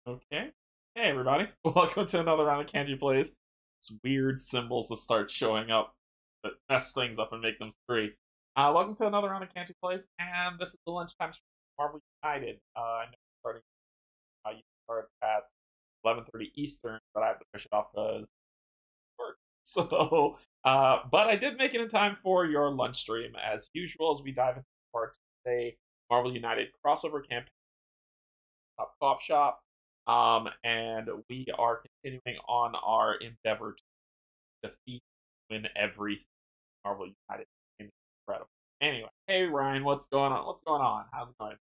Okay. Hey, everybody. Welcome to another round of Canje Plays. It's weird symbols that start showing up that mess things up and make them three. Welcome to another round of Canje Plays, and this is the lunchtime stream of Marvel United. I know starting, you start at 11:30 Eastern, but I have to push it off because work. But I did make it in time for your lunch stream, as usual, as we dive into part today, Marvel United crossover campaign, Top Co-op Shop. And we are continuing on our endeavor to defeat, win everything. Marvel United is incredible. Anyway, hey Ryan, what's going on? What's going on? How's it going?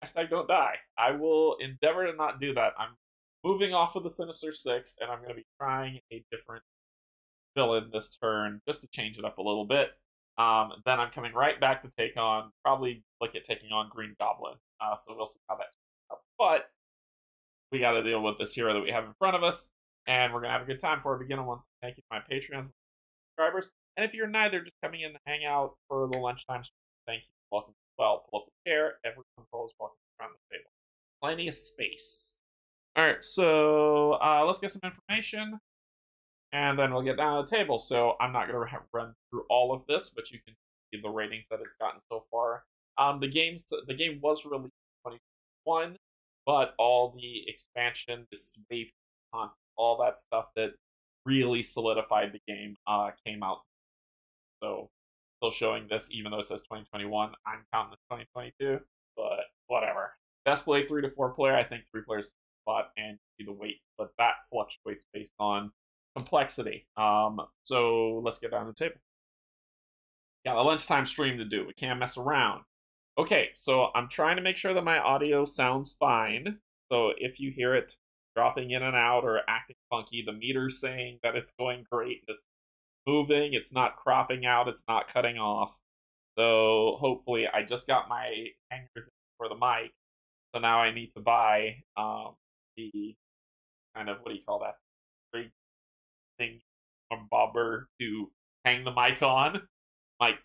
Hashtag don't die. I will endeavor to not do that. I'm moving off of the Sinister Six, and I'm going to be trying a different villain this turn just to change it up a little bit. Then I'm coming right back to take on, probably look at taking on Green Goblin. So we'll see how that turns out. But we got to deal with this hero that we have in front of us, and we're going to have a good time. Before we begin, once thank you to my Patreons, subscribers, and if you're neither, just coming in to hang out for the lunchtime stream, thank you. Welcome as well. Pull up a chair. Everyone's always welcome around the table. Plenty of space. All right, so let's get some information, and then we'll get down to the table. So I'm not going to run through all of this, but you can see the ratings that it's gotten so far. The game was released in 2021. But all the expansion, the wave content, all that stuff that really solidified the game came out. So, still showing this, even though it says 2021. I'm counting this 2022, but whatever. Best play 3 to 4 player. I think 3 players spot and see the weight, but that fluctuates based on complexity. So let's get down to the table. Got a lunchtime stream to do. We can't mess around. Okay, so I'm trying to make sure that my audio sounds fine. So if you hear it dropping in and out or acting funky, the meter's saying that it's going great, it's moving, it's not cropping out, it's not cutting off. So hopefully, I just got my hangers for the mic, so now I need to buy the kind of, what do you call that, big thing from bobber to hang the mic on, like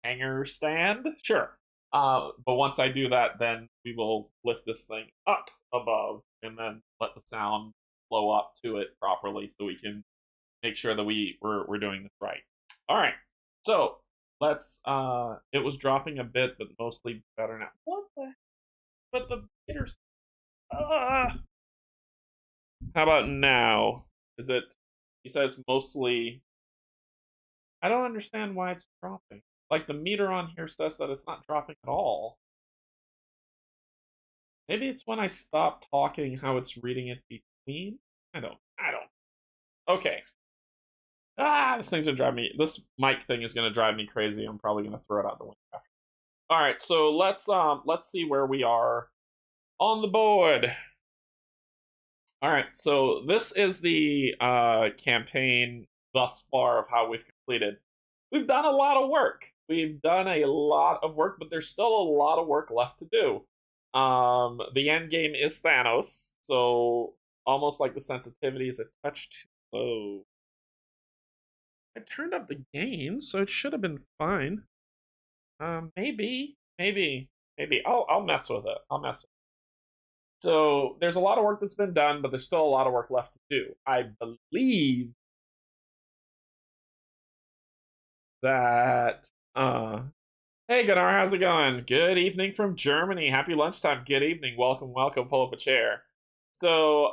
hanger stand, sure. But once I do that, then we will lift this thing up above and then let the sound flow up to it properly so we can make sure that we're doing this right. All right, so let's, it was dropping a bit, but mostly better now. What the, but the hitters, how about now? Is it, he says mostly, I don't understand why it's dropping. Like, the meter on here says that it's not dropping at all. Maybe it's when I stop talking how it's reading it between? I don't. Okay. This mic thing is gonna drive me crazy. I'm probably gonna throw it out the window after. Alright, so let's see where we are on the board. Alright, so this is the campaign thus far of how we've completed. We've done a lot of work. We've done a lot of work, but there's still a lot of work left to do. The end game is Thanos, so almost like the sensitivity is a touch too low. I turned up the gain, so it should have been fine. Maybe. I'll mess with it. So there's a lot of work that's been done, but there's still a lot of work left to do. I believe that hey Gunnar, how's it going? Good evening from Germany. Happy lunchtime. Good evening. Welcome. Pull up a chair. So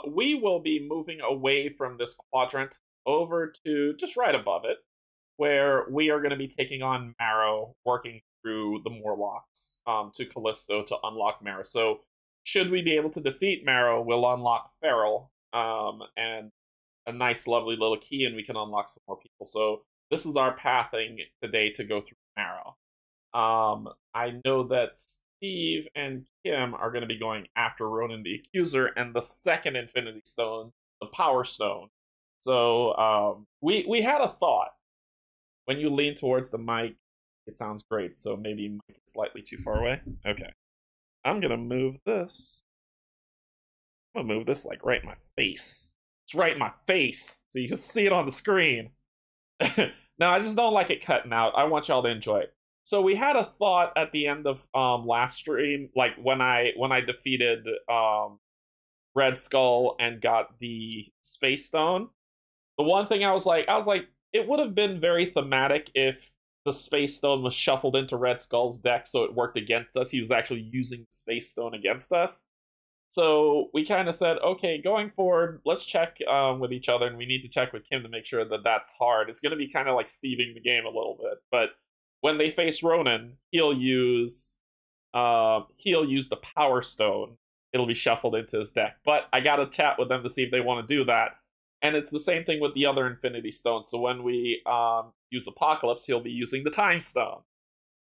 we will be moving away from this quadrant over to just right above it, where we are going to be taking on Marrow, working through the Morlocks to Callisto to unlock Marrow. So should we be able to defeat Marrow, we'll unlock Feral and a nice lovely little key, and we can unlock some more people. So this is our pathing today to go through Marrow. I know that Steve and Kim are going to be going after Ronan the Accuser and the second Infinity Stone, the Power Stone. So we had a thought. When you lean towards the mic, it sounds great. So maybe mic is slightly too far away. Okay, I'm gonna move this. I'm gonna move this like right in my face. It's right in my face, so you can see it on the screen. No, I just don't like it cutting out. I want y'all to enjoy it. So we had a thought at the end of last stream, like when I defeated Red Skull and got the Space Stone. The one thing I was like, it would have been very thematic if the Space Stone was shuffled into Red Skull's deck so it worked against us. He was actually using the Space Stone against us. So we kind of said, okay, going forward, let's check with each other, and we need to check with Kim to make sure that that's hard. It's going to be kind of like Steving the game a little bit. But when they face Ronan, he'll use the Power Stone. It'll be shuffled into his deck. But I got to chat with them to see if they want to do that. And it's the same thing with the other Infinity Stones. So when we use Apocalypse, he'll be using the Time Stone.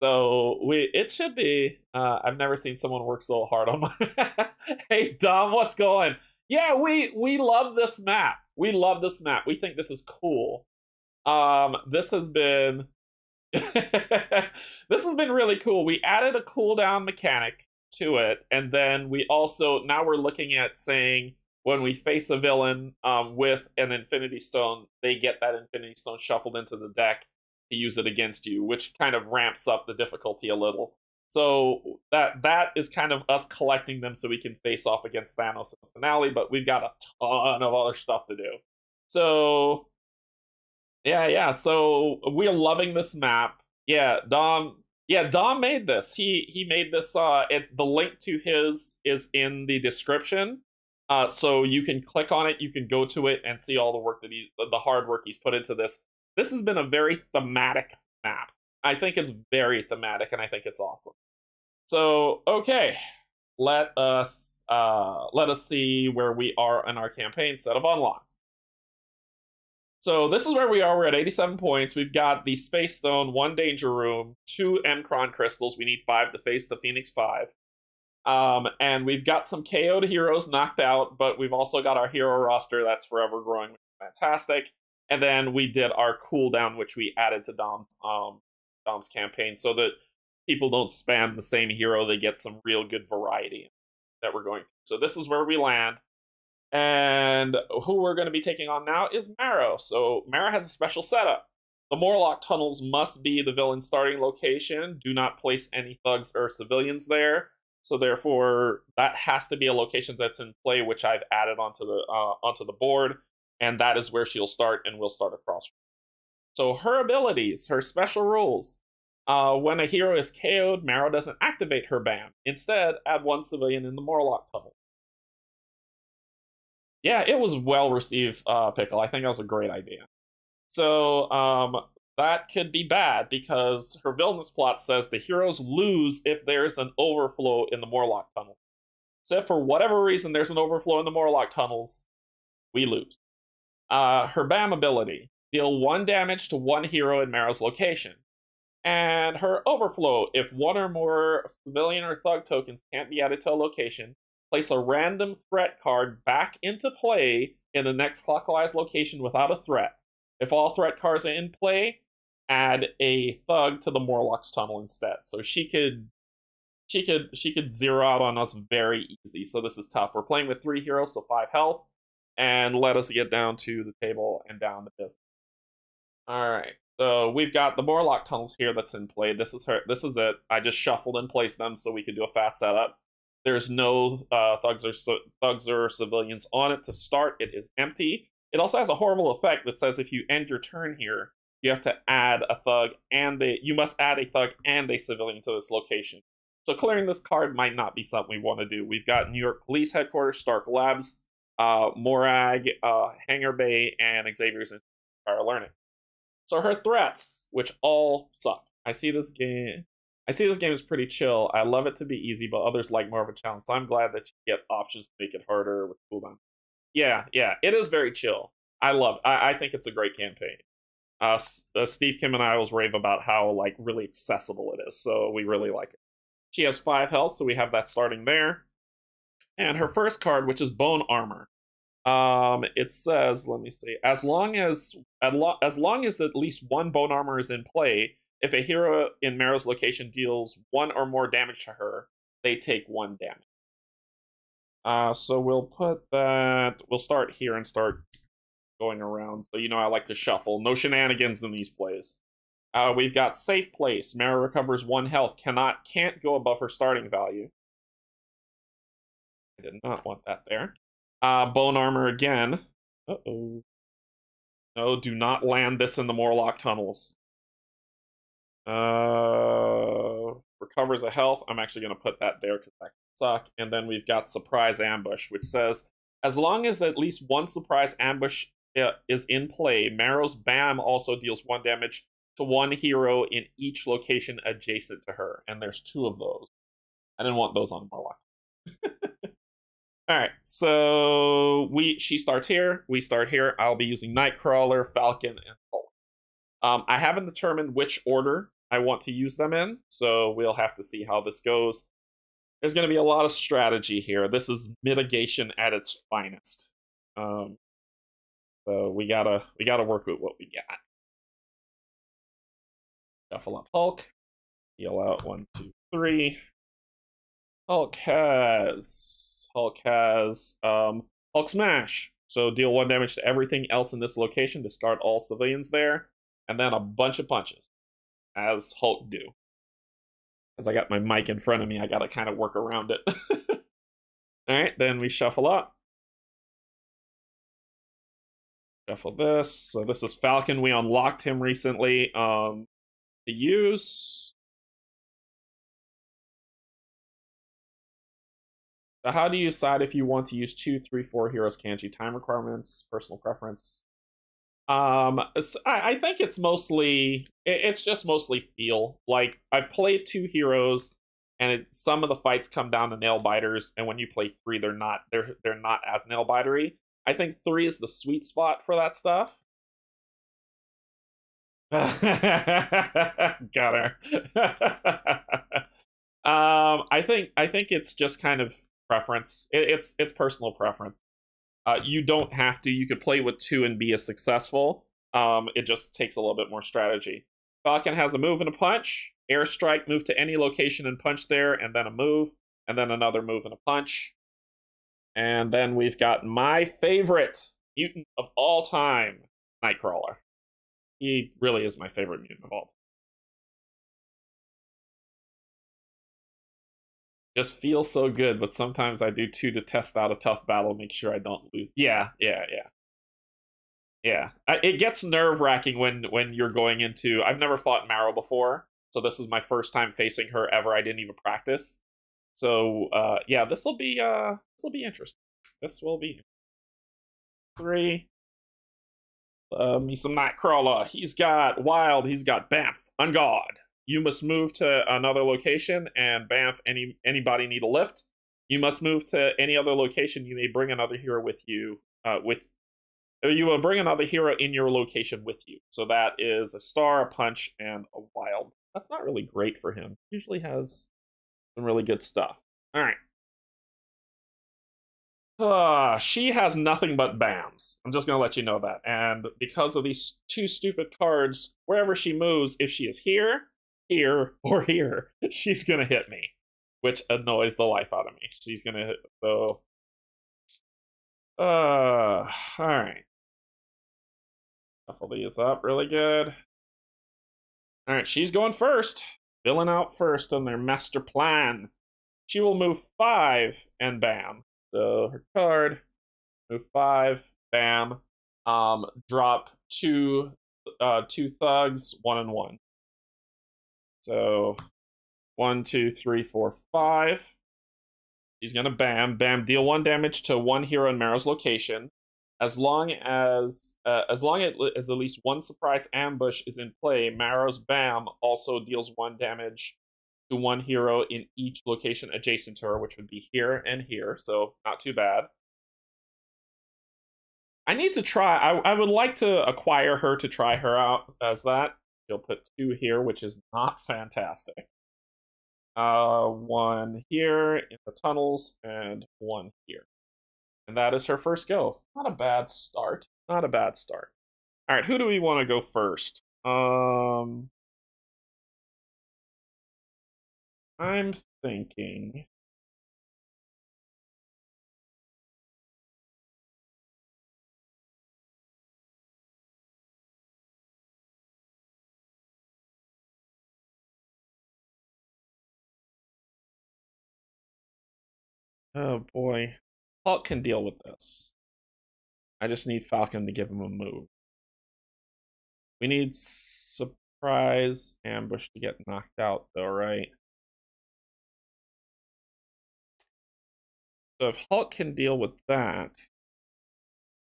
So it should be. I've never seen someone work so hard on my. Hey Dom, what's going? Yeah, we love this map. We love this map. We think this is cool. This has been this has been really cool. We added a cooldown mechanic to it, and then we also now we're looking at saying when we face a villain with an Infinity Stone, they get that Infinity Stone shuffled into the deck to use it against you, which kind of ramps up the difficulty a little. So that is kind of us collecting them so we can face off against Thanos in the finale, but we've got a ton of other stuff to do. So yeah, so we're loving this map. Dom made this. He made this. It's the link to his is in the description. So you can click on it, you can go to it and see all the work that the hard work he's put into this. This has been a very thematic map. I think it's very thematic, and I think it's awesome. So, okay, let us see where we are in our campaign set of unlocks. So this is where we are. We're at 87 points. We've got the Space Stone, 1 Danger Room, 2 Mcron Crystals. We need 5 to face the Phoenix 5. And we've got some KO'd heroes knocked out, but we've also got our hero roster that's forever growing, which is fantastic. And then we did our cooldown, which we added to Dom's campaign, so that people don't spam the same hero. They get some real good variety that we're going through. So this is where we land. And who we're going to be taking on now is Marrow. So Marrow has a special setup. The Morlock tunnels must be the villain's starting location. Do not place any thugs or civilians there. So therefore, that has to be a location that's in play, which I've added onto the board. And that is where she'll start, and we'll start across. So her abilities, her special rules. When a hero is KO'd, Marrow doesn't activate her ban. Instead, add 1 civilian in the Morlock tunnel. Yeah, it was well received, Pickle. I think that was a great idea. So that could be bad, because her villainous plot says the heroes lose if there's an overflow in the Morlock tunnel. So if for whatever reason there's an overflow in the Morlock tunnels, we lose. Her BAM ability. Deal 1 damage to 1 hero in Marrow's location. And her overflow. If 1 or more civilian or thug tokens can't be added to a location, place a random threat card back into play in the next clockwise location without a threat. If all threat cards are in play, add a thug to the Morlock's tunnel instead. So she could zero out on us very easy. So this is tough. We're playing with 3 heroes, so 5 health. And let us get down to the table and down to business. Alright, so we've got the Morlock tunnels here that's in play. This is it. I just shuffled and placed them so we could do a fast setup. There's no thugs or civilians on it to start. It is empty. It also has a horrible effect that says if you end your turn here, you have to add a thug you must add a thug and a civilian to this location. So clearing this card might not be something we want to do. We've got New York Police Headquarters, Stark Labs, Morag, Hangar Bay, and Xavier's Inspire Learning. So her threats, which all suck. I see this game is pretty chill. I love it to be easy, but others like more of a challenge. So I'm glad that you get options to make it harder with cooldown. Yeah, it is very chill. I think it's a great campaign. Steve, Kim, and I always rave about how really accessible it is. So we really like it. She has 5 health, so we have that starting there. And her first card, which is Bone Armor. It says, let me see, as long as at least 1 Bone Armor is in play, if a hero in Marrow's location deals 1 or more damage to her, they take 1 damage. So we'll start here and start going around. So I like to shuffle. No shenanigans in these plays. We've got Safe Place. Marrow recovers 1 health. Can't go above her starting value. I did not want that there. Bone armor again. Uh-oh. No, do not land this in the Morlock tunnels. Recovers a health. I'm actually going to put that there because that could suck. And then we've got surprise ambush, which says as long as at least one surprise ambush is in play, Marrow's Bam also deals 1 damage to one hero in each location adjacent to her. And there's 2 of those. I didn't want those on Morlock. All right, so she starts here. We start here. I'll be using Nightcrawler, Falcon, and Hulk. I haven't determined which order I want to use them in, so we'll have to see how this goes. There's going to be a lot of strategy here. This is mitigation at its finest. So we gotta work with what we got. Shuffle up Hulk. Heal out 1, 2, 3. Hulk has Hulk Smash. So deal 1 damage to everything else in this location, discard all civilians there, and then a bunch of punches, as Hulk do. As I got my mic in front of me, I gotta kind of work around it. Alright, then we shuffle up. Shuffle this. So this is Falcon. We unlocked him recently. To use. So how do you decide if you want to use 2, 3, 4 heroes, Canje? Time requirements, personal preference. I think it's just mostly feel. Like I've played 2 heroes, and some of the fights come down to nail biters, and when you play 3, they're not as nail bitery. I think 3 is the sweet spot for that stuff. Got her. I think it's just kind of preference. It's personal preference. You don't have to. You could play with 2 and be as successful. It just takes a little bit more strategy. Falcon has a move and a punch. Airstrike, move to any location and punch there, and then a move, and then another move and a punch. And then we've got my favorite mutant of all time, Nightcrawler. He really is my favorite mutant of all time. Just feels so good, but sometimes I do 2 to test out a tough battle, make sure I don't lose. Yeah. It gets nerve-wracking when you're going into. I've never fought Marrow before, so this is my first time facing her ever. I didn't even practice. So yeah, this will be interesting. This will be 3. Me some Nightcrawler. He's got Wild. He's got Bamf. On guard. You must move to another location, and Bamf. Anybody need a lift? You must move to any other location. You may bring another hero with you. You will bring another hero in your location with you. So that is a star, a punch, and a wild. That's not really great for him. Usually has some really good stuff. All right. She has nothing but BAMs. I'm just going to let you know that. And because of these 2 stupid cards, wherever she moves, if she is here, or here, she's going to hit me, which annoys the life out of me. She's going to hit. So, all right. Shuffle these up really good. All right, she's going first. Filling out first on their master plan. She will move 5 and bam. So her card, move 5, bam. Drop 2 thugs, 1 and 1. So 1, 2, 3, 4, 5. She's gonna bam, deal 1 damage to 1 hero in Marrow's location. As long as at least 1 surprise ambush is in play, Marrow's Bam also deals 1 damage to 1 hero in each location adjacent to her, which would be here and here, so not too bad. I need to try. I would like to acquire her to try her out as that. She'll put 2 here, which is not fantastic. 1 here in the tunnels and 1 here. And that is her first go. Not a bad start. Not a bad start. All right, who do we want to go first? I'm thinking. Oh boy. Hulk can deal with this. I just need Falcon to give him a move. We need surprise ambush to get knocked out, though, right? So if Hulk can deal with that,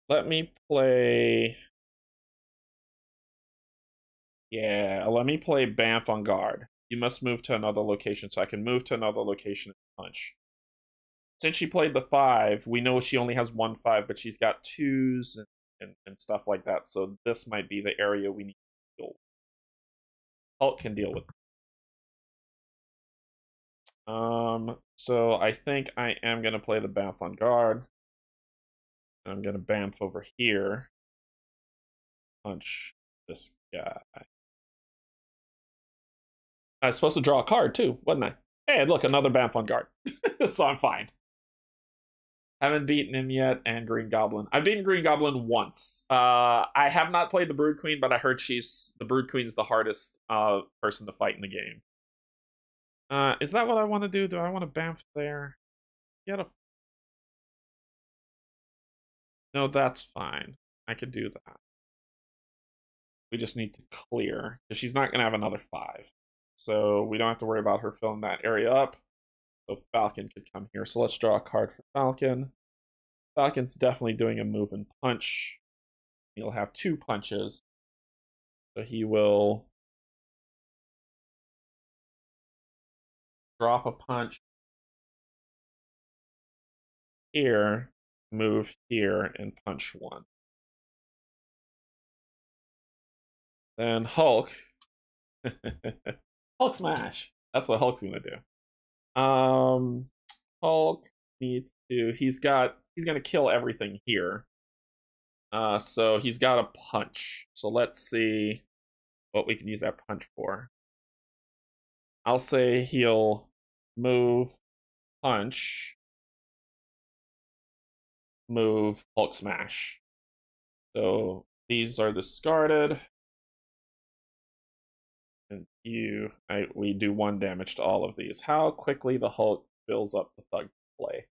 let me play... Yeah, let me play Banff on guard. You must move to another location, so I can move to another location and punch. Since she played the 5, we know she only has 1 5, but she's got 2s and stuff like that, so this might be the area we need to deal with. Hulk can deal with it. So I think I am going to play the Banff on guard. I'm going to Banff over here. Punch this guy. I was supposed to draw a card too, wasn't I? Hey, look, another Banff on guard. So I'm fine. Haven't beaten him yet, and Green Goblin. I've beaten Green Goblin once. I have not played the Brood Queen, but I heard the Brood Queen's the hardest person to fight in the game. Is that what I want to do? Do I want to Banff there? Get a... No, that's fine. I could do that. We just need to clear, because she's not going to have another 5. So we don't have to worry about her filling that area up. So Falcon could come here. So let's draw a card for Falcon. Falcon's definitely doing a move and punch. He'll have 2 punches. So he will drop a punch here, move here, and punch 1. Then Hulk. Hulk smash. That's what Hulk's gonna do. Hulk needs to. He's gonna kill everything here. So he's got a punch. So let's see what we can use that punch for. I'll say he'll move, punch, move, Hulk smash. So these are discarded. And we do 1 damage to all of these. How quickly the Hulk fills up the thug play.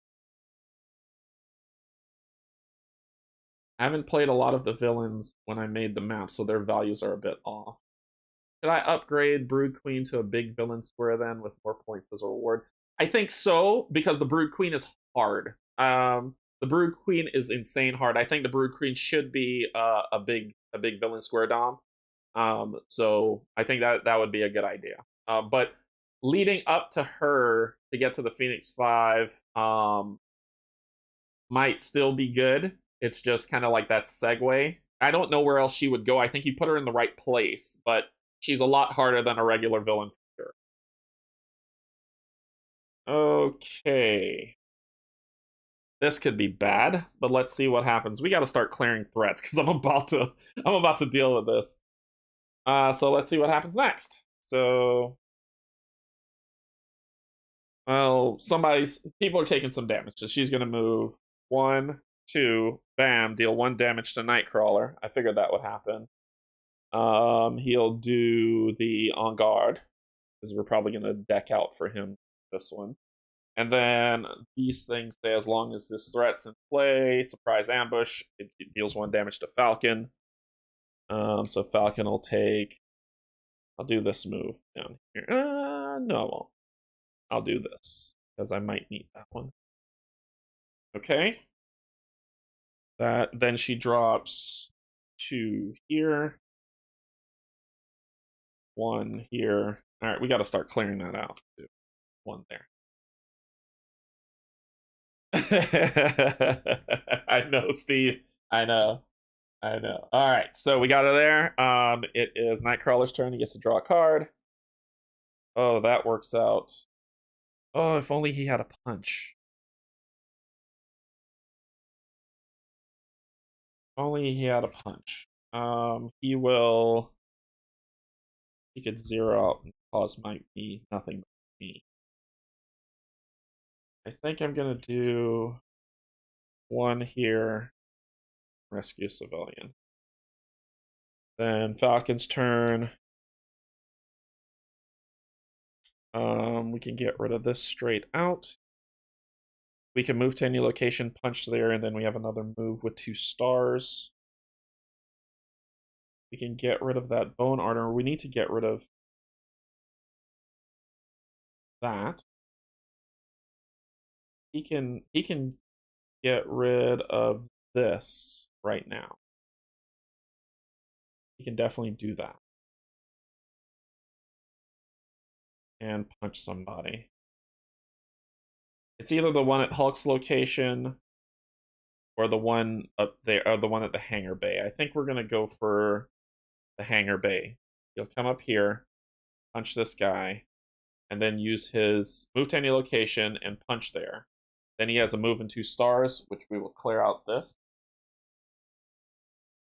I haven't played a lot of the villains when I made the map, so their values are a bit off. Should I upgrade Brood Queen to a big villain square then with more points as a reward? I think so, because the Brood Queen is hard. The Brood Queen is insane hard. I think the Brood Queen should be a big villain square dom. So I think that would be a good idea. But leading up to her to get to the Phoenix 5 might still be good. It's just kind of like that segue. I don't know where else she would go. I think you put her in the right place, but she's a lot harder than a regular villain for sure. Okay. This could be bad, but let's see what happens. We got to start clearing threats because I'm about to deal with this. So let's see what happens next. So, well, people are taking some damage. So she's gonna move 1, 2, bam, deal 1 damage to Nightcrawler. I figured that would happen. He'll do the on guard because we're probably gonna deck out for him this one. And then these things say as long as this threat's in play, surprise ambush, it deals 1 damage to Falcon. So Falcon will take. I'll do this move down here. No, I won't. I'll do this because I might need that one. Okay. Then she drops 2 here, 1 here. All right, we got to start clearing that out. 1 there. I know, Steve. I know. All right, so we got her there. It is Nightcrawler's turn. He gets to draw a card. Oh, that works out. Oh, if only he had a punch. Only he had a punch. He could 0 out and cause nothing but me. I think I'm gonna do 1 here. Rescue civilian. Then Falcon's turn. We can get rid of this straight out. We can move to any location, punch there, and then we have another move with 2 stars. We can get rid of that bone armor. We need to get rid of that. He can get rid of this right now. He can definitely do that. And punch somebody. It's either the one at Hulk's location or the one up there, or the one at the hangar bay. I think we're gonna go for the hangar bay. He'll come up here, punch this guy, and then use his move to any location and punch there. Then he has a move and 2 stars, which we will clear out this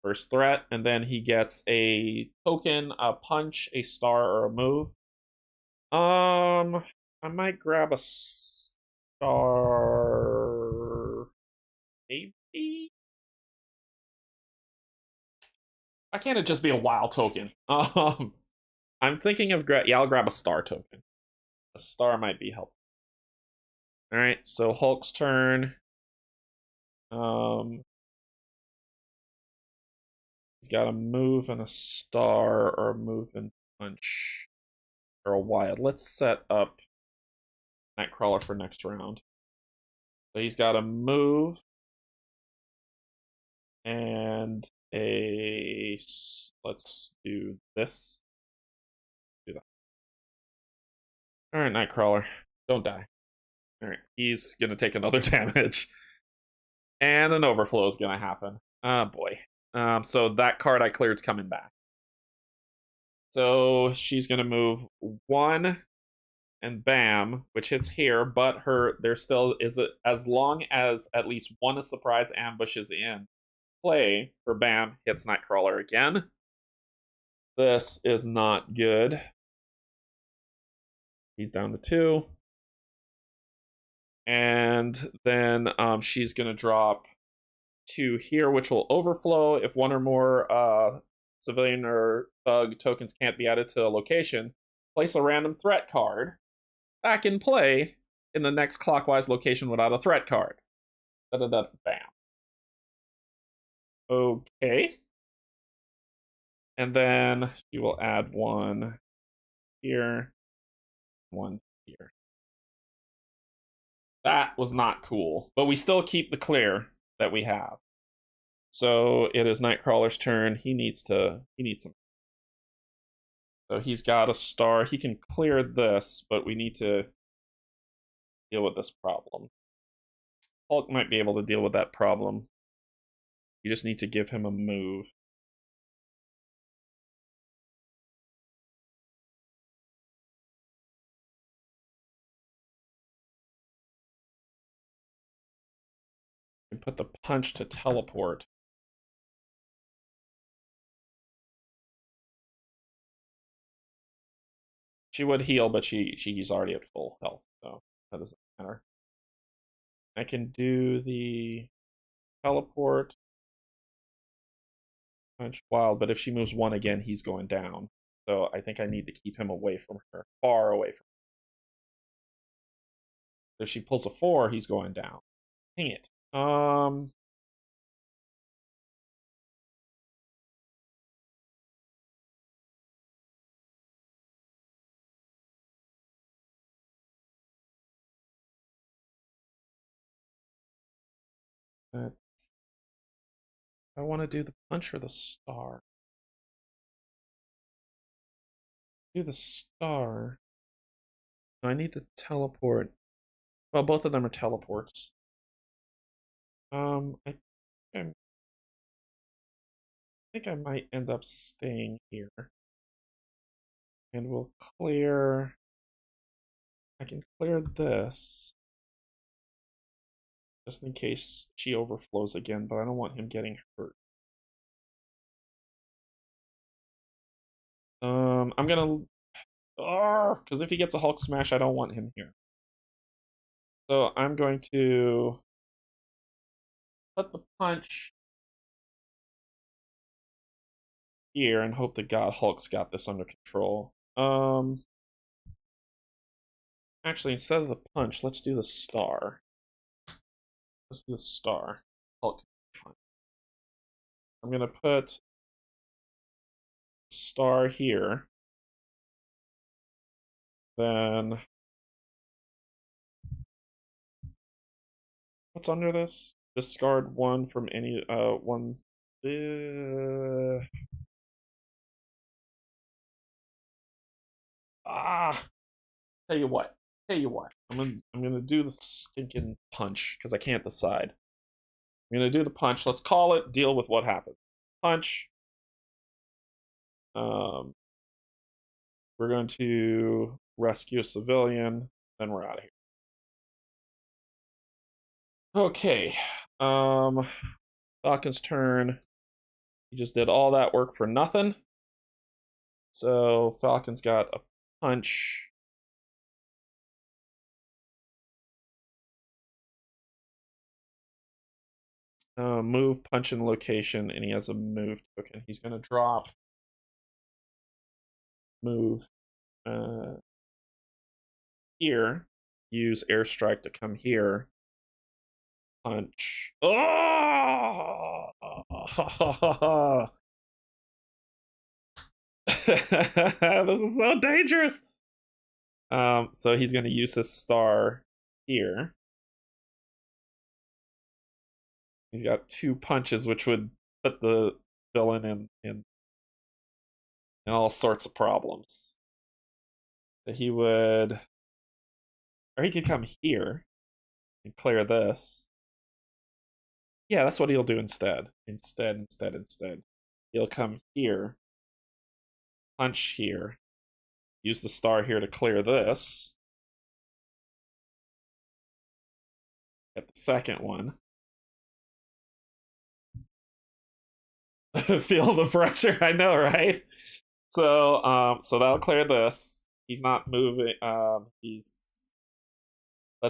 first threat, and then he gets a token, a punch, a star, or a move. I might grab a star, maybe. Why can't it just be a wild token? I'm thinking of yeah, I'll grab a star token. A star might be helpful. All right, so Hulk's turn. He's got a move and a star, or a move and punch, or a wild. Let's set up Nightcrawler for next round. So he's got a move and a. Let's do this. Do that. All right, Nightcrawler, don't die. All right, he's gonna take another damage, and an overflow is gonna happen. Oh boy. So that card I cleared is coming back. So she's gonna move 1 and bam, which hits here, but there still is as long as at least 1 surprise ambush is in play, her bam hits Nightcrawler again. This is not good. He's down to 2. And then she's gonna drop 2 here, which will overflow if 1 or more civilian or thug tokens can't be added to a location. Place a random threat card back in play in the next clockwise location without a threat card. Da-da-da, bam. Okay. And then she will add 1 here, 1 here. That was not cool, but we still keep the clear that we have. So it is Nightcrawler's turn. He needs some. So he's got a star. He can clear this, but we need to deal with this problem. Hulk might be able to deal with that problem. You just need to give him a move. And put the punch to teleport. She would heal, but she's already at full health, so that doesn't matter. I can do the teleport. Punch wild, but if she moves 1 again, he's going down. So I think I need to keep him away from her, far away from her. If she pulls a 4, he's going down. Dang it. I want to do the punch or the star. Do the star. I need to teleport. Well, both of them are teleports. I think I might end up staying here. And we'll clear. I can clear this. Just in case she overflows again, but I don't want him getting hurt. I'm gonna. Because if he gets a Hulk smash, I don't want him here. So I'm going to put the punch here and hope to God Hulk's got this under control. Actually, instead of the punch, let's do the star. Let's do the star. Hulk. I'm gonna put star here. Then what's under this? Discard one from any one. Ah, tell you what. Tell you what. I'm gonna do the stinking punch because I can't decide. I'm gonna do the punch. Let's call it. Deal with what happened. Punch. We're going to rescue a civilian. Then we're out of here. Okay. Falcon's turn. He just did all that work for nothing. So Falcon's got a punch. Move, punch in location, and he has a move token. He's gonna drop. Move. Here. Use airstrike to come here. Punch. Oh! This is so dangerous. So he's gonna use his star here. He's got 2 punches, which would put the villain in all sorts of problems. So he would, or he could come here and clear this. Yeah, that's what he'll do instead. Instead. He'll come here, punch here, use the star here to clear this. Get the second one. Feel the pressure, I know, right? So that'll clear this. He's not moving. Let's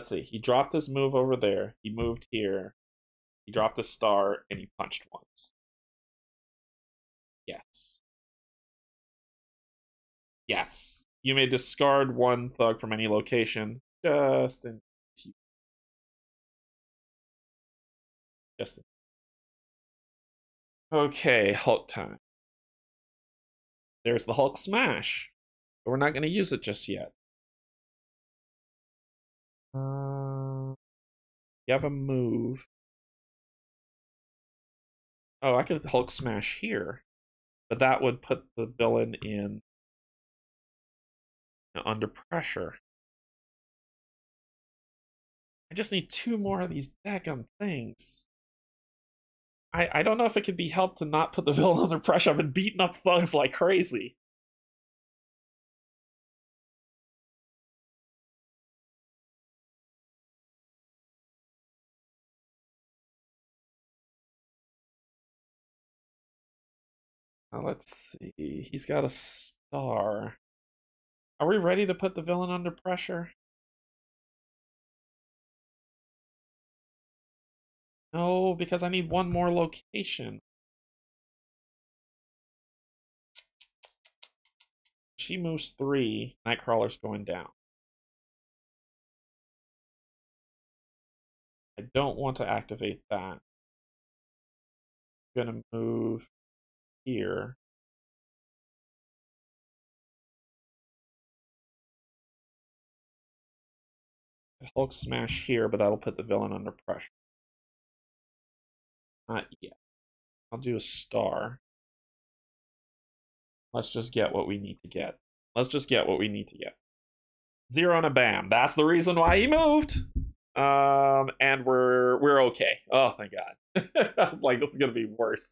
see. He dropped his move over there. He moved here. He dropped a star and he punched once. Yes. Yes. You may discard 1 thug from any location. Just in. Okay, Hulk time. There's the Hulk smash. But we're not going to use it just yet. You have a move. Oh, I could Hulk smash here. But that would put the villain in under pressure. I just need 2 more of these daggum things. I don't know if it could be helped to not put the villain under pressure. I've been beating up thugs like crazy. Now let's see. He's got a star. Are we ready to put the villain under pressure? No, because I need 1 more location. She moves 3. Nightcrawler's going down. I don't want to activate that. I'm gonna move here. Hulk smash here, but that'll put the villain under pressure. Not yet. I'll do a star. Let's just get what we need to get. 0 and a bam. That's the reason why he moved. And we're okay. Oh, thank God. I was like, this is gonna be worse.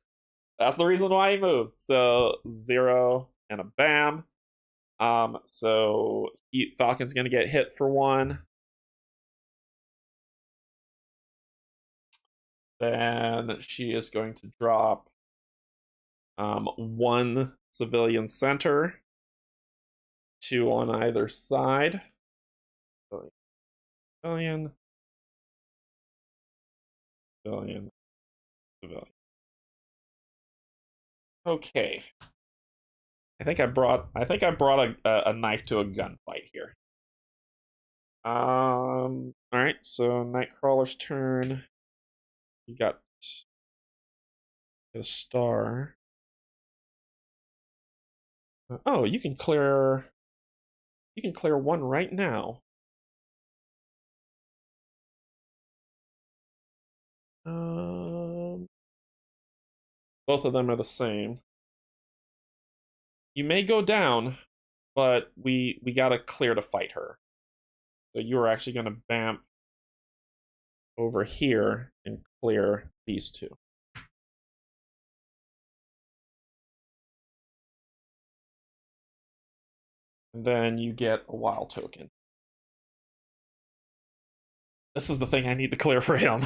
That's the reason why he moved. So 0 and a bam. So Falcon's gonna get hit for 1. Then she is going to drop 1 civilian center, 2 on either side. Civilian. Okay. I think I brought a knife to a gunfight here. All right, so Nightcrawler's turn. You got a star. Oh, you can clear. You can clear one right now. Both of them are the same. You may go down, but we gotta clear to fight her. So you are actually gonna bamp over here and clear these two. And then you get a wild token. This is the thing I need to clear for him.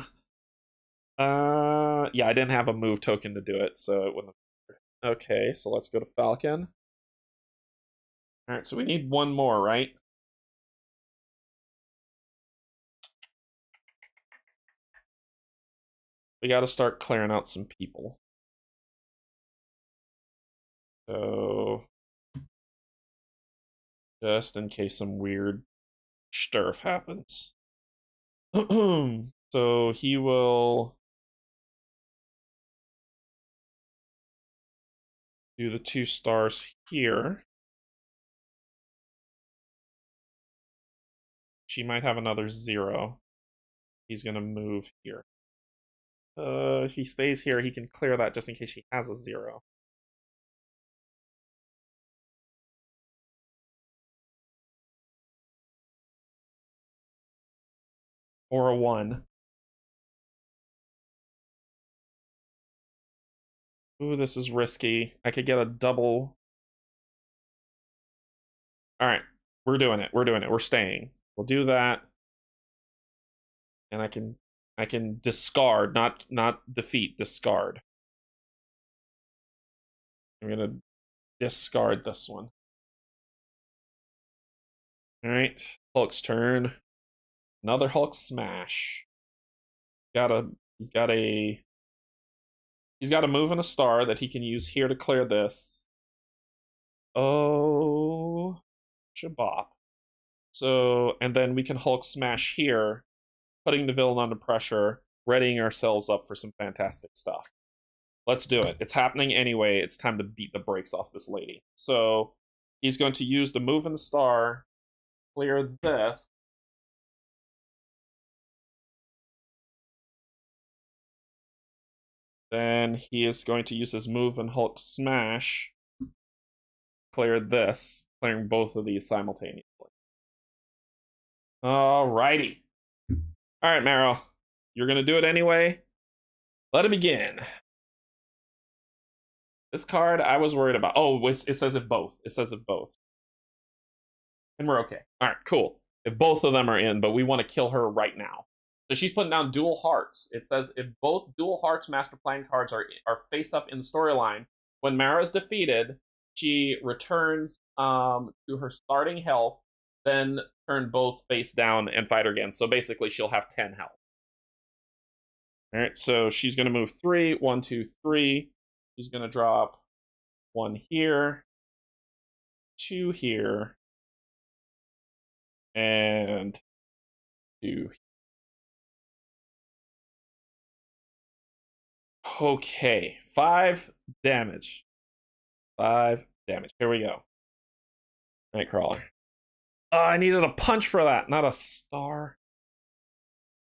Yeah, I didn't have a move token to do it, so it wouldn't have. Okay, so let's go to Falcon. Alright, so we need one more, right? We gotta start clearing out some people. So just in case some weird stuff happens. So he will do the 2 stars here. She might have another 0. He's gonna move here. If he stays here, he can clear that just in case she has a 0. Or a 1. Ooh, this is risky. I could get a double. Alright, we're doing it. We're doing it. We're staying. We'll do that. And I can discard, not defeat, discard. I'm gonna discard this one. Alright, Hulk's turn. Another Hulk smash. He's got a move and a star that he can use here to clear this. Oh, shabop. So, and then we can Hulk smash here, putting the villain under pressure, readying ourselves up for some fantastic stuff. Let's do it. It's happening anyway. It's time to beat the brakes off this lady. So he's going to use the move and the star, clear this. Then he is going to use his move and Hulk smash, clear this, clearing both of these simultaneously. Alrighty. Alright, Marrow. You're gonna do it anyway. Let it begin. This card I was worried about. Oh, it says if both. It says if both. And we're okay. Alright, cool. If both of them are in, but we want to kill her right now. So she's putting down dual hearts. It says if both dual hearts master plan cards are face up in the storyline, when Mara is defeated, she returns to her starting health, then turn both face down and fight her again. So basically she'll have 10 health. Alright, so she's gonna move 3, 1, 2, 3. She's gonna drop 1 here, 2 here, and 2 here. Okay, 5 damage. 5 damage. Here we go. Nightcrawler. Oh, I needed a punch for that, not a star.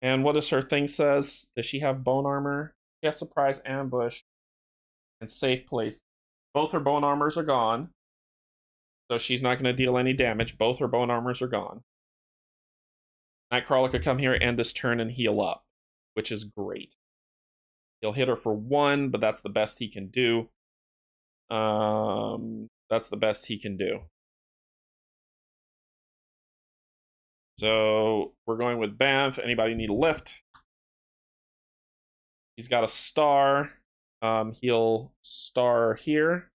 And what does her thing says? Does she have bone armor? She has surprise ambush and safe place. Both her bone armors are gone. So she's not going to deal any damage. Both her bone armors are gone. Nightcrawler could come here, end this turn, and heal up, which is great. He'll hit her for 1, but that's the best he can do. That's the best he can do. So we're going with Banff. Anybody need a lift? He's got a star. He'll star here.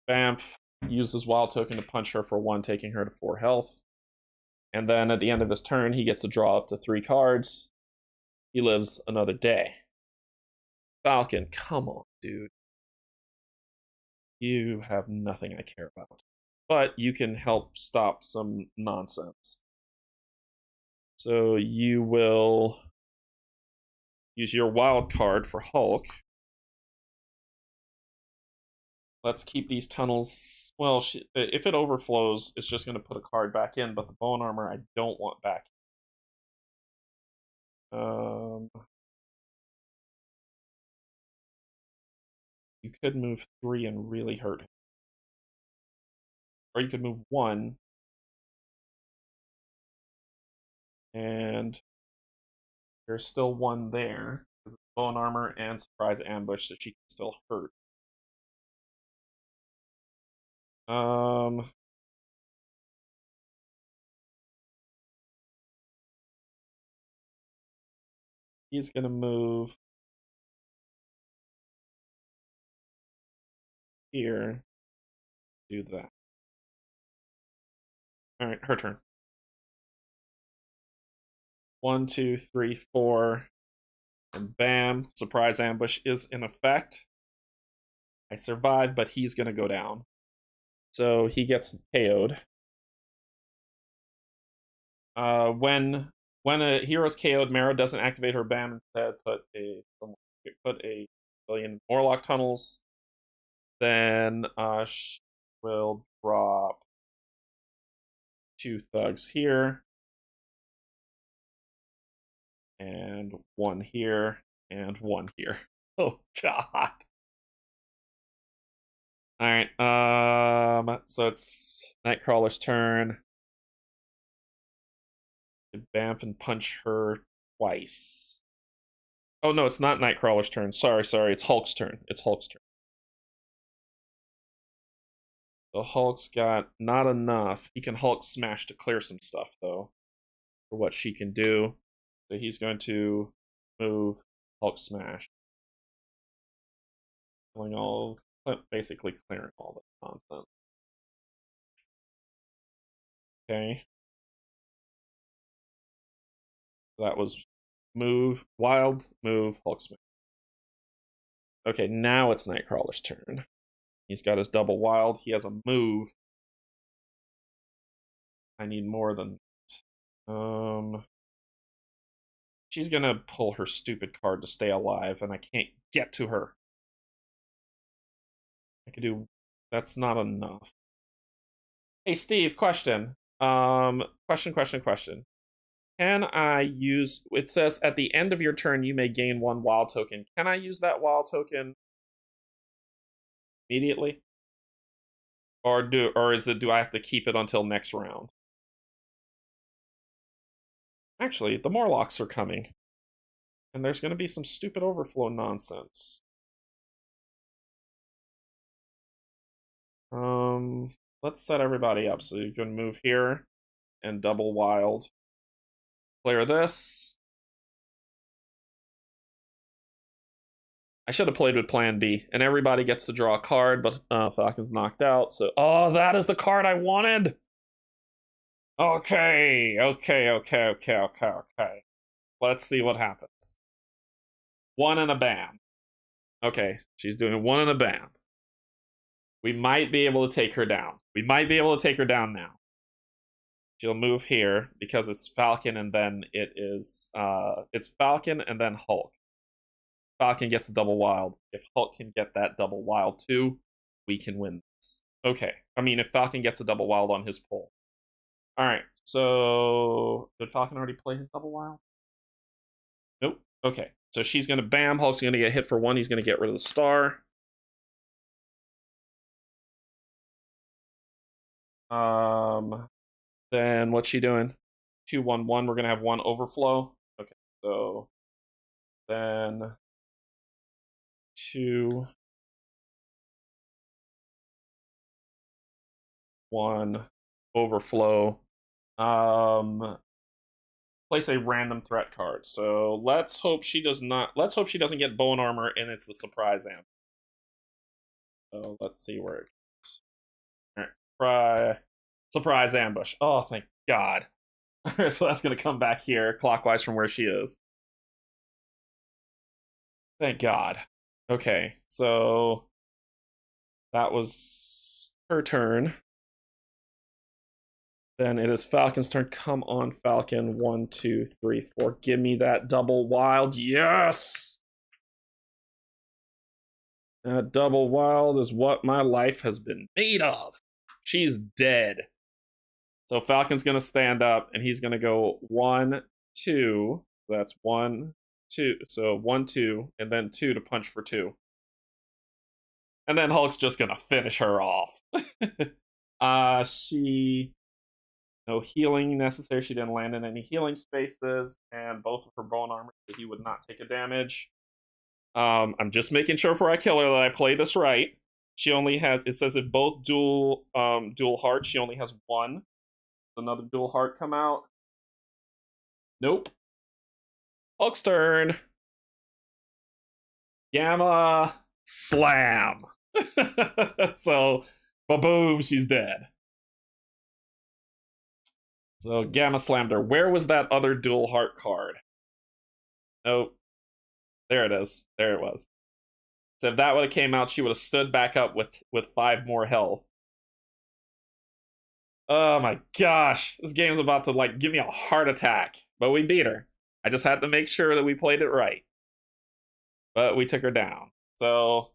Banff uses wild token to punch her for 1, taking her to 4 health. And then at the end of his turn, he gets to draw up to 3 cards. He lives another day. Falcon, come on, dude. You have nothing I care about. But you can help stop some nonsense. So you will use your wild card for Hulk. Let's keep these tunnels. Well, if it overflows, it's just going to put a card back in, but the bone armor I don't want back. You could move 3 and really hurt him. Or you could move 1 and there's still 1 there because it's bone armor and surprise ambush, so she can still hurt. He's gonna move here. Do that. All right, her turn. 1, 2, 3, 4, and bam! Surprise ambush is in effect. I survived, but he's gonna go down. So he gets KO'd. When a hero's KO'd, Mara doesn't activate her BAM. Instead, put a billion Morlock tunnels. Then she will drop 2 thugs here, and 1 here, and 1 here. Oh God! All right. So it's Nightcrawler's turn. Bamf and punch her twice. Oh no, it's not Nightcrawler's turn. Sorry. It's Hulk's turn. The Hulk's got not enough. He can Hulk smash to clear some stuff though, for what she can do. So he's going to move Hulk smash, basically clearing all the nonsense. Okay. That was move, wild, move, Hulk smash. Okay, now it's Nightcrawler's turn. He's got his double wild. He has a move. I need more than that. She's gonna pull her stupid card to stay alive, and I can't get to her. I could do... That's not enough. Hey, Steve, question. Question. Can I use... It says at the end of your turn, you may gain 1 wild token. Can I use that wild token immediately? Or do I have to keep it until next round? Actually, the Morlocks are coming. And there's going to be some stupid overflow nonsense. Let's set everybody up. So you can move here and double wild. Clear this. I should have played with plan B. And everybody gets to draw a card, but Falcon's knocked out. So, oh, that is the card I wanted. Okay. Let's see what happens. 1 and a bam. Okay, she's doing 1 and a bam. We might be able to take her down. Now. She'll move here because it's Falcon and then it's Falcon and then Hulk. Falcon gets a double wild. If Hulk can get that double wild too, we can win this. Okay. I mean, if Falcon gets a double wild on his pull. Alright, so did Falcon already play his double wild? Nope. Okay. So she's gonna bam, Hulk's gonna get hit for 1, he's gonna get rid of the star. Then what's she doing? 2-1-1. We're gonna have 1 overflow. Okay, so then 2, 1 overflow. Place a random threat card. So let's hope she does not. Let's hope she doesn't get bone armor and it's the surprise amp. So let's see where it goes. All right, surprise ambush. Oh, thank God. So that's gonna come back here clockwise from where she is. Thank God. Okay, so that was her turn. Then it is Falcon's turn. Come on, Falcon. 1, 2, 3, 4. Give me that double wild. Yes! That double wild is what my life has been made of. She's dead. So Falcon's going to stand up, and he's going to go 1, 2. That's 1, 2. So 1, 2, and then 2 to punch for 2. And then Hulk's just going to finish her off. No healing necessary. She didn't land in any healing spaces, and both of her bone armor, so he would not take a damage. I'm just making sure before I kill her that I play this right. She only has, it says if both dual hearts, she only has 1. Another dual heart come out. Nope. Hulk's turn. Gamma slam. So, ba-boom, she's dead. So Gamma slammed her. Where was that other dual heart card? Nope. There it is. There it was. So if that would have came out, she would have stood back up with 5 more health. Oh my gosh. This game's about to like give me a heart attack. But we beat her. I just had to make sure that we played it right. But we took her down. So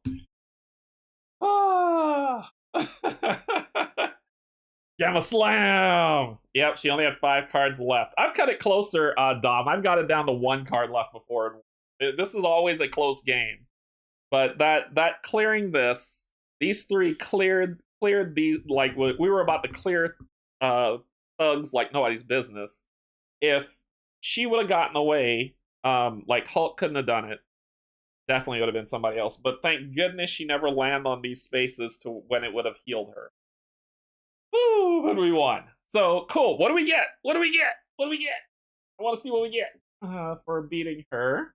Gamma slam! Yep, she only had 5 cards left. I've cut it closer, Dom. I've got it down to 1 card left before. This is always a close game. But that clearing this, these 3 cleared the, like, we were about to clear thugs like nobody's business. If she would have gotten away, like Hulk couldn't have done it. Definitely would have been somebody else. But thank goodness she never landed on these spaces to when it would have healed her. Woo! And we won. So cool. What do we get? What do we get? What do we get? I want to see what we get for beating her.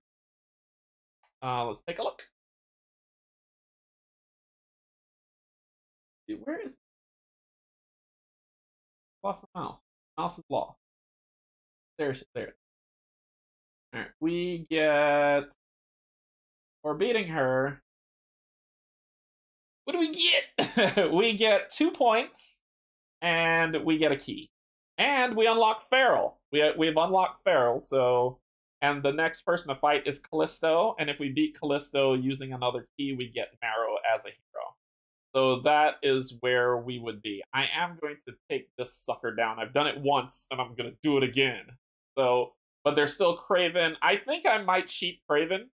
Let's take a look. Dude, where is it? Lost my mouse. Mouse is lost. There's there. All right, we get for beating her. What do we get? We get 2 points. And we get a key. And we unlock Feral. We've unlocked Feral, so... And the next person to fight is Callisto, and if we beat Callisto using another key, we get Marrow as a hero. So that is where we would be. I am going to take this sucker down. I've done it once, and I'm going to do it again. So, but there's still Kraven. I think I might cheat Kraven.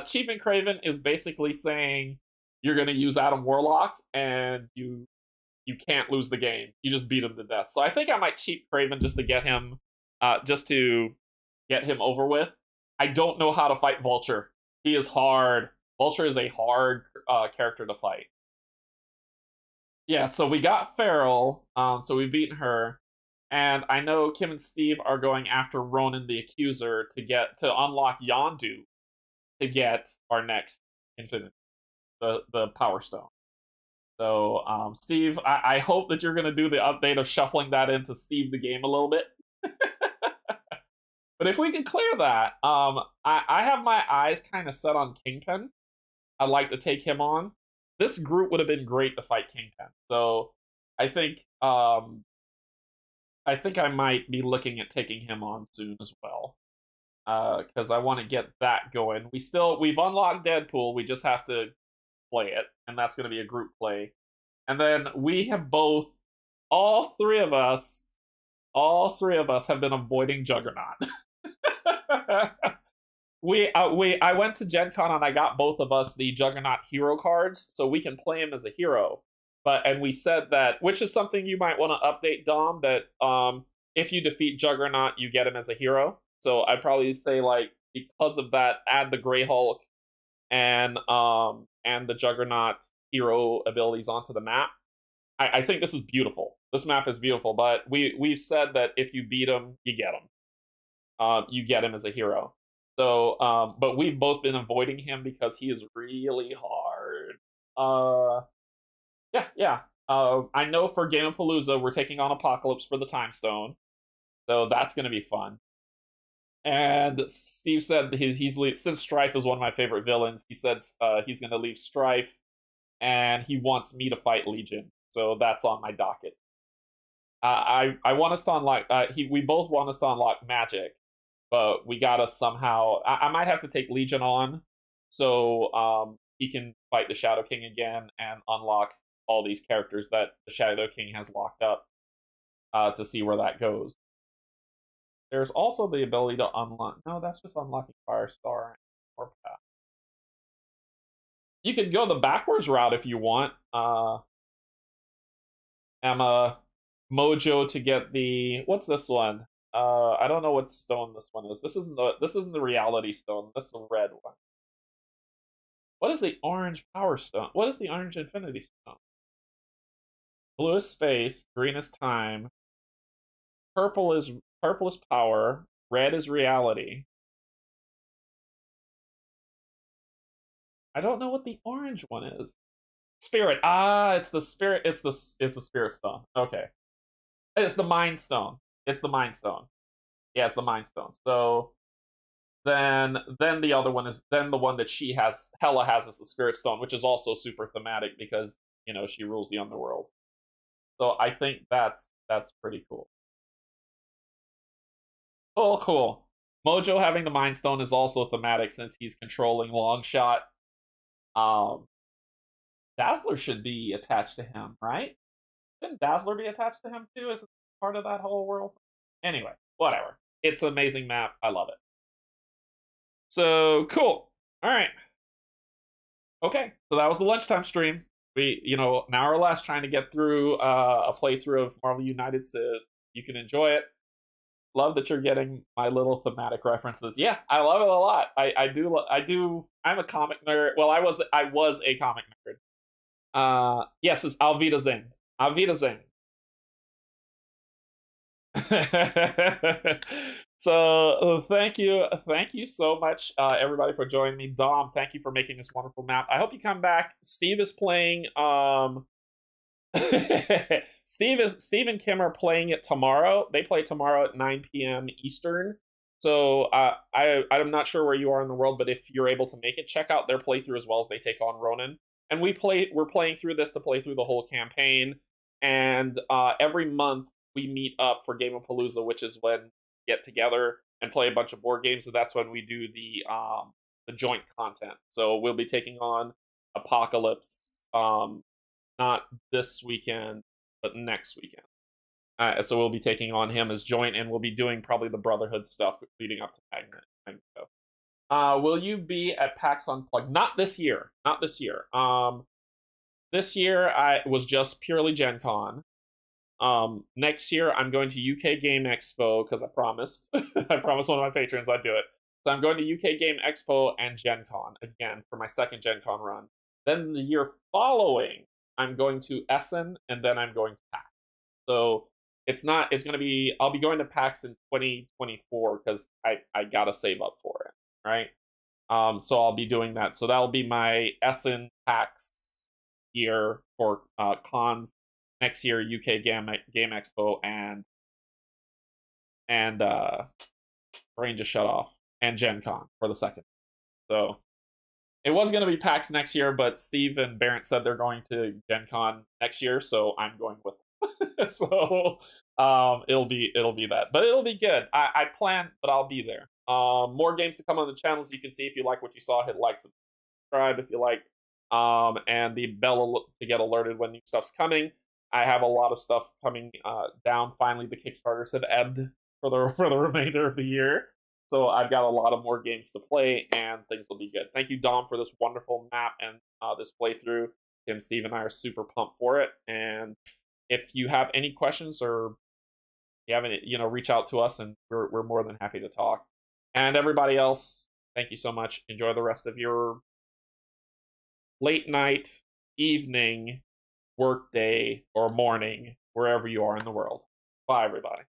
Cheaping Kraven is basically saying... You're going to use Adam Warlock, and you can't lose the game. You just beat him to death. So I think I might cheat Kraven just to get him over with. I don't know how to fight Vulture. He is hard. Vulture is a hard character to fight. Yeah, so we got Feral, so we've beaten her. And I know Kim and Steve are going after Ronan the Accuser to unlock Yondu to get our next Infinite. The Power Stone. So, Steve, I hope that you're going to do the update of shuffling that into Steve the game a little bit. But if we can clear that, I have my eyes kind of set on Kingpin. I'd like to take him on. This group would have been great to fight Kingpin. So, I think I might be looking at taking him on soon as well. Because I want to get that going. We've unlocked Deadpool. We just have to play it, and that's going to be a group play. And then we have all three of us have been avoiding Juggernaut. I went to Gen Con and I got both of us the Juggernaut hero cards, so we can play him as a hero. And we said that, which is something you might want to update, Dom, that if you defeat Juggernaut, you get him as a hero. So I'd probably say, like, because of that, add the Grey Hulk and the Juggernaut hero abilities onto the map. I think this is beautiful. This map is beautiful, but we've said that if you beat him, you get him. You get him as a hero. So, but we've both been avoiding him because he is really hard. Yeah. I know for Gamapalooza, we're taking on Apocalypse for the Time Stone. So that's going to be fun. And Steve said since Strife is one of my favorite villains, he said he's going to leave Strife, and he wants me to fight Legion. So that's on my docket. I want us to unlock. We both want us to unlock magic, but we gotta somehow. I might have to take Legion on, so he can fight the Shadow King again and unlock all these characters that the Shadow King has locked up. To see where that goes. There's also the ability to unlock. No, that's just unlocking Firestar or Path. You could go the backwards route if you want. Emma, Mojo to get the what's this one? I don't know what stone this one is. This isn't the reality stone. This is the red one. What is the orange power stone? What is the orange infinity stone? Blue is space, green is time, purple is power, red is reality. I don't know what the orange one is. Spirit. Ah, it's the spirit. It's the spirit stone. Okay. It's the mind stone. It's the mind stone. Yeah, it's the mind stone. So then the other one is then the one that Hela has is the spirit stone, which is also super thematic because she rules the underworld. So I think that's pretty cool. Oh, cool. Mojo having the mind stone is also thematic since he's controlling Longshot. Dazzler should be attached to him, right? Shouldn't Dazzler be attached to him too as part of that whole world? Anyway, whatever. It's an amazing map. I love it. So cool. All right. Okay, so that was the lunchtime stream. We, an hour or less trying to get through a playthrough of Marvel United, so you can enjoy it. Love that you're getting my little thematic references. Yeah, I love it a lot. I do. I'm a comic nerd. Well, I was a comic nerd. Yes, it's Auf Wiedersehen. Auf Wiedersehen. So thank you so much, everybody, for joining me. Dom, thank you for making this wonderful map. I hope you come back. Steve is playing. Steve and Kim are playing it tomorrow. They play tomorrow at 9 p.m. Eastern. So I'm not sure where you are in the world, but if you're able to make it, check out their playthrough as well as they take on Ronan. And we're playing through this to play through the whole campaign. And every month we meet up for Game of Palooza, which is when we get together and play a bunch of board games. And that's when we do the joint content. So we'll be taking on Apocalypse. Not this weekend, but next weekend. So we'll be taking on him as joint, and we'll be doing probably the Brotherhood stuff leading up to Magneto. Will you be at PAX Unplugged? Not this year. Not this year. This year I was just purely Gen Con. Next year I'm going to UK Game Expo because I promised. I promised one of my patrons I'd do it. So I'm going to UK Game Expo and Gen Con again for my second Gen Con run. Then the year following, I'm going to Essen, and then I'm going to PAX. So it's going to be, I'll be going to PAX in 2024 because I gotta save up for it, right? So I'll be doing that. So that'll be my Essen PAX year for cons. Next year, UK Game Expo and brain just shut off, and Gen Con for the second. So it was going to be PAX next year, but Steve and Barrett said they're going to Gen Con next year, so I'm going with them. So it'll be that, but it'll be good. I plan, but I'll be there. More games to come on the channel, so you can see if you like what you saw. Hit like, subscribe if you like, and the bell to get alerted when new stuff's coming. I have a lot of stuff coming down. Finally, the Kickstarters have ebbed for the remainder of the year. So I've got a lot of more games to play, and things will be good. Thank you, Dom, for this wonderful map and this playthrough. Tim, Steve, and I are super pumped for it. And if you have any questions or you haven't, reach out to us, and we're more than happy to talk. And everybody else, thank you so much. Enjoy the rest of your late night, evening, work day, or morning, wherever you are in the world. Bye, everybody.